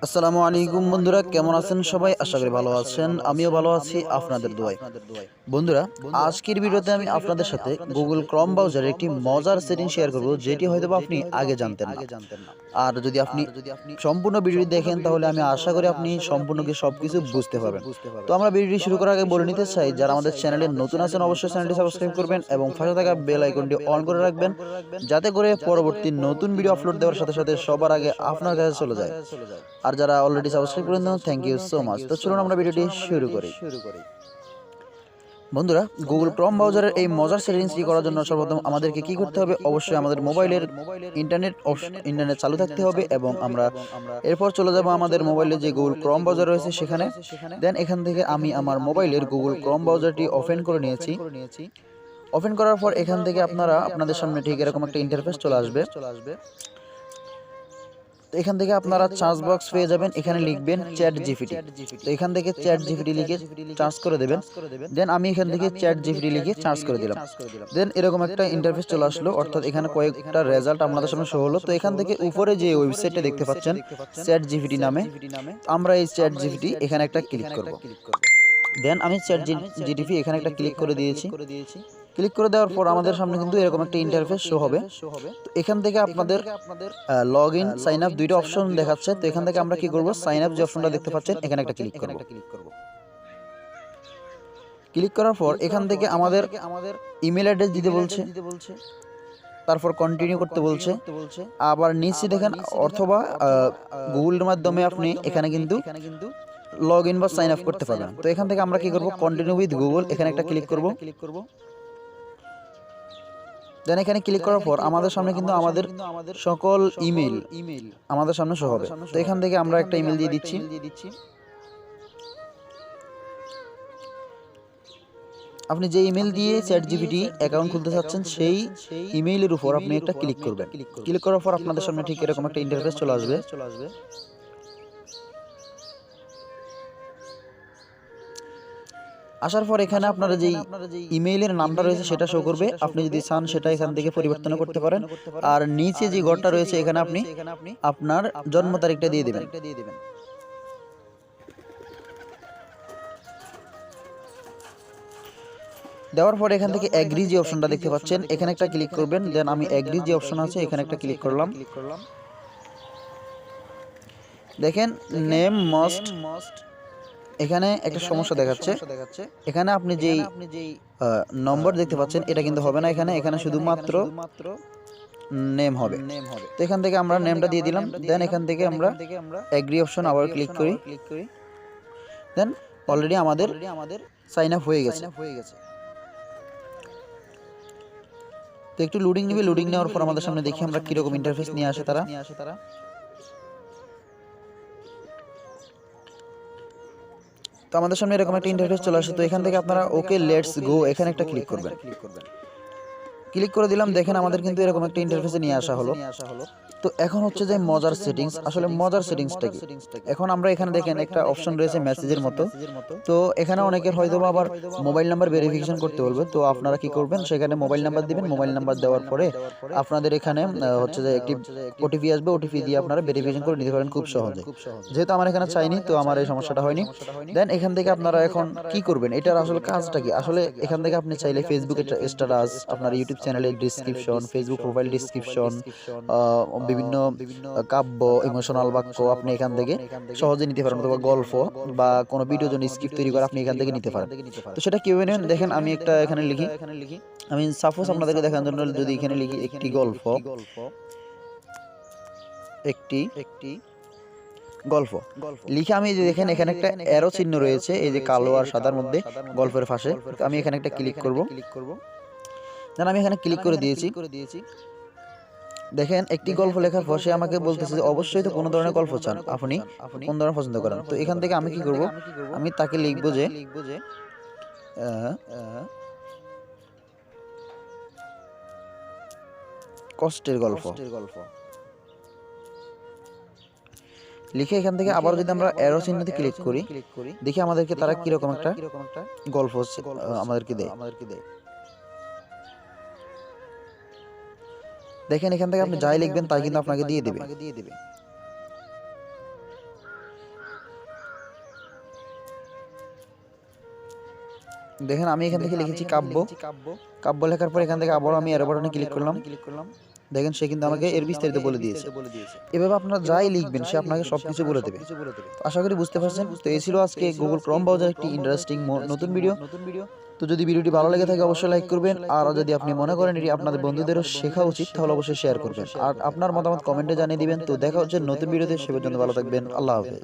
আসসালামু আলাইকুম বন্ধুরা, কেমন আছেন সবাই? আশা করি ভালো আছেন। আমিও ভালো আছি আপনাদের দোয়ায়। বন্ধুরা, আজকের ভিডিওতে আমি আপনাদের সাথে গুগল ক্রোম ব্রাউজারে একটি মজার সেটিং শেয়ার করব, যেটি হয়তোবা আপনি আগে জানতেন না। আর যদি আপনি সম্পূর্ণ ভিডিওটি দেখেন তাহলে আমি আশা করি আপনি সম্পূর্ণ সবকিছু বুঝতে পারবেন। তো আমরা ভিডিওটি শুরু করার আগে বলে নিতে চাই, যারা আমাদের চ্যানেলে নতুন আছেন অবশ্যই চ্যানেলটি সাবস্ক্রাইব করবেন এবং পাশে থাকা বেল আইকনটি অন করে রাখবেন, যাতে করে পরবর্তী নতুন ভিডিও আপলোড দেওয়ার সাথে সাথে সবার আগে আপনার কাছে চলে যায়। আর যারা অলরেডি সাবস্ক্রাইব করেন থ্যাংক ইউ সো মাচ। তো চলুন আমরা ভিডিওটি শুরু করি। বন্ধুরা, গুগল ক্রোম ব্রাউজারের এই মজার সেটিংসটি করার জন্য সর্বপ্রথম আমাদেরকে কি করতে হবে? অবশ্যই আমাদের মোবাইলের ইন্টারনেট চালু থাকতে হবে এবং আমরা এরপর চলে যাব আমাদের মোবাইলে যে গুগল ক্রোম ব্রাউজার রয়েছে সেখানে। দেন এখান থেকে আমি আমার মোবাইলের গুগল ক্রোম ব্রাউজারটি ওপেন করে নিয়েছি। ওপেন করার পর এখান থেকে আপনাদের সামনে ঠিক এরকম একটা ইন্টারফেস চলে আসবে। তো এখান থেকে আপনারা সার্চ বক্স পেয়ে যাবেন, এখানে লিখবেন চ্যাট জিপিটি। তো এখান থেকে চ্যাট জিপিটি লিখে সার্চ করে দেবেন। দেন আমি এখান থেকে চ্যাট জিপিটি লিখে সার্চ করে দিলাম। দেন এরকম একটা ইন্টারফেস চলে আসলো, অর্থাৎ এখানে কয়েকটা রেজাল্ট আপনাদের সামনে শো হলো। তো এখান থেকে উপরে যে ওয়েবসাইটটা দেখতে পাচ্ছেন চ্যাট জিপিটি নামে, আমরা এই চ্যাট জিপিটি এখানে একটা ক্লিক করব। দেন আমি চ্যাট জিপিটি এখানে একটা ক্লিক করে দিয়েছি। ক্লিক করে দেওয়ার পর আমাদের সামনে কিন্তু এরকম একটা ইন্টারফেস শো হবে। তো এখান থেকে আপনাদের লগ ইন, সাইন আপ দুইটা অপশন দেখাচ্ছে। তো এখান থেকে আমরা কি করব? সাইন আপ যে অপশনটা দেখতে পাচ্ছেন এখানে একটা ক্লিক করব। ক্লিক করার পর এখান থেকে আমাদের ইমেল অ্যাড্রেস দিতে বলছে, তারপর কন্টিনিউ করতে বলছে। আবার নিচে দেখেন অথবা গুগলের মাধ্যমে আপনি এখানে কিন্তু লগ ইন বা সাইন আপ করতে পারবেন। তো এখান থেকে আমরা কি করব? কন্টিনিউ উইথ গুগল এখানে একটা ক্লিক করব। দেন এখানে ক্লিক করার পর আমাদের সামনে কিন্তু আমাদের সকল ইমেল আমাদের সামনে শো হবে। তো এখান থেকে আমরা একটা ইমেল দিয়ে দিচ্ছি। আপনি যে ইমেল দিয়ে চ্যাট জিপিটি অ্যাকাউন্ট খুলতে চাচ্ছেন সেই ইমেইলের উপর আপনি একটা ক্লিক করবেন। ক্লিক করার পর আপনাদের সামনে ঠিক এরকম একটা ইন্টারফেস চলে আসবে। আসার পর এখানে আপনারা যেই ইমেইলের নামটা রয়েছে সেটা শো করবে। আপনি যদি চান সেটা এখান থেকে পরিবর্তন করতে পারেন। আর নিচে যে ঘরটা রয়েছে এখানে আপনি আপনার জন্ম তারিখটা দিয়ে দিবেন। দেওয়ার পর এখান থেকে এগ্রি যে অপশনটা দেখতে পাচ্ছেন এখানে একটা ক্লিক করবেন। দেন আমি এগ্রি যে অপশন আছে এখানে একটা ক্লিক করলাম। দেখেন নেম মাস্ট, এখানে একটা সমস্যা দেখাচ্ছে। এখানে আপনি যেই নম্বর দেখতে পাচ্ছেন এটা কিন্তু হবে না, এখানে শুধুমাত্র নেম হবে। তো এখান থেকে আমরা নেমটা দিয়ে দিলাম। দেন এখান থেকে আমরা এগ্রি অপশন আবার ক্লিক করি। দেন অলরেডি আমাদের সাইন আপ হয়ে গেছে। তো একটু লোডিং নেবে, লোডিং নেওয়ার পর আমাদের সামনে দেখি আমরা কিরকম ইন্টারফেস নিয়ে আসে তারা। তো আমাদের সামনে এরকম একটা ইন্টারফেস চলে আসে। তো এখান থেকে আপনারা ওকে লেটস গো এখানে একটা ক্লিক করবেন। ক্লিক করে দিলাম। দেখেন আমাদের কিন্তু এরকম একটা ইন্টারফেসে নিয়ে আসা হলো। তো এখন হচ্ছে যে মজার সেটিংস। আসলে মজার সেটিংসটা কি? এখন আমরা এখানে দেখেন একটা অপশন রয়েছে মেসেজের মতো। তো এখানে অনেকের হয়তো আবার মোবাইল নাম্বার ভেরিফিকেশন করতে বলবে। তো আপনারা কি করবেন? সেখানে মোবাইল নাম্বার দিবেন। মোবাইল নাম্বার দেওয়ার পরে আপনাদের এখানে হচ্ছে যে একটি ওটিপি আসবে। ওটিপি দিয়ে আপনারা ভেরিফিকেশন করে নিতে পারেন খুব সহজে। যেহেতু আমার এখানে চাইনি তো আমার এই সমস্যাটা হয়নি। দেন এখান থেকে আপনারা এখন কি করবেন? এটার আসলে কাজটা কি? আসলে এখান থেকে আপনি চাইলে ফেসবুকের স্ট্যাটাস, আপনার ইউটিউব চ্যানেলের ডেসক্রিপশন, ফেসবুক প্রোফাইল ডেসক্রিপশন, বিভিন্ন কাব্য, ইমোশনাল বাক্য আপনি এখান থেকে সহজে নিতে পারেন, অথবা গল্প বা কোনো ভিডিও জন্য স্ক্রিপ্ট তৈরি করে আপনি এখান থেকে নিতে পারেন। তো সেটা কিভাবে নেবেন? দেখেন আমি একটা এখানে লিখি। আমি সাপোজ আপনাদেরকে দেখানোর জন্য যদি এখানে লিখি একটি গল্প লিখে আমি যে দেখেন এখানে একটা অ্যারো চিহ্ন রয়েছে, এই যে কালো আর সাদার মধ্যে গল্পের পাশে। তো আমি এখানে একটা ক্লিক করব। দেন আমি এখানে ক্লিক করে দিয়েছি। দেখেন একটি গল্প লেখার পর সে আমাকে বলতেছে যে অবশ্যই তো কোনো ধরনের গল্প চান, আপনি কোন ধরনের পছন্দ করেন। তো এখান থেকে আমি কি করব? আমি তাকে লিখবো যে কষ্টের গল্প লিখে এখান থেকে আবার যদি আমরা অ্যারো চিহ্নতে ক্লিক করি, দেখি আমাদেরকে তারা কিরকম একটা গল্প আমাদেরকে দেয়। দেখেন এখান থেকে আপনি যাই লিখবেন তাই কিন্তু আপনাকে দিয়ে দিবে। দেখেন আমি এখান থেকে লিখেছি কাব্য, কাব্য লেখার পর এখান থেকে আবারও আমি অ্যারো বাটনে ক্লিক করলাম। দেখেন সে কিন্তু আমাকে এর বিস্তারিত বলে দিয়েছে। এভাবে আপনারা যাই লিখবেন সে আপনাকে সবকিছু বলে দেবে। তো আশা করি বুঝতে পারছেন। তো এই ছিল আজকে গুগল ক্রোম ব্রাউজার একটি ইন্টারেস্টিং নতুন ভিডিও। তো যদি ভিডিওটি ভালো লেগে থাকে অবশ্যই লাইক করবেন, আর যদি আপনি মনে করেন এটি আপনাদের বন্ধুদেরও শেখা উচিত তাহলে অবশ্যই শেয়ার করবেন, আর আপনার মতামত কমেন্টে জানিয়ে দিবেন। তো দেখা হচ্ছে নতুন ভিডিওতে, সে পর্যন্ত ভালো থাকবেন। আল্লাহ হাফেজ।